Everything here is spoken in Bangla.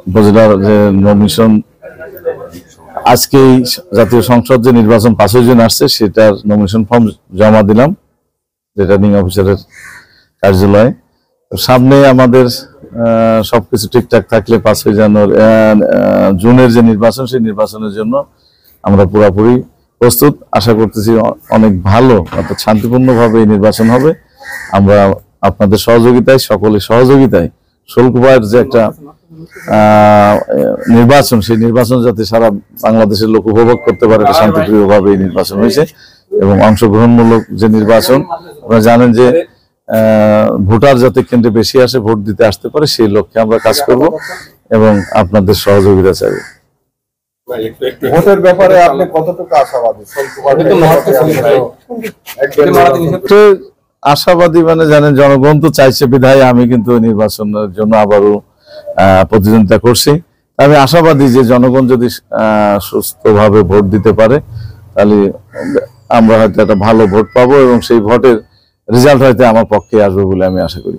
উপজেলার যে নমিনেশন আজকেই জাতীয় সংসদ যে নির্বাচন 5 জুন আসছে সেটার নমিনেশন ফর্ম জমা দিলাম রিটার্নিং অফিসারের কার্যালয়ে। সামনে আমাদের সবকিছু ঠিকঠাক থাকলে 5 জুনের যে নির্বাচন সেই নির্বাচনের জন্য আমরা পুরোপুরি প্রস্তুত। আশা করতেছি অনেক ভালো অর্থাৎ শান্তিপূর্ণভাবে এই নির্বাচন হবে। আমরা আপনাদের সহযোগিতায় সকলের সহযোগিতায় শোলকুপার যে একটা নির্বাচন সেই নির্বাচন যাতে সারা বাংলাদেশের লোক উপভোগ করতে পারে শান্তিপ্রিয়ভাবে এই নির্বাচন হয়েছে এবং অংশগ্রহণমূলক যে নির্বাচন। আপনারা জানেন যে ভোটার যাতে কেন্দ্রে বেশি আসে ভোট দিতে আসতে পারে সেই লক্ষ্যে আমরা কাজ করব এবং আপনাদের সহযোগিতা চাইব। ভোটের ব্যাপারে আপনি কতটুকু আশাবাদী? আশাবাদী মানে জানেন জনগণ তো চাইছে বিধায় আমি কিন্তু নির্বাচনের জন্য আবারও প্রতিদ্বন্দ্বিতা করছি। আমি আশাবাদী যে জনগণ যদি সুস্থভাবে ভোট দিতে পারে তাহলে আমরা হয়তো একটা ভালো ভোট পাবো এবং সেই ভোটের রেজাল্ট হয়তো আমার পক্ষে আসবে বলে আমি আশা করি।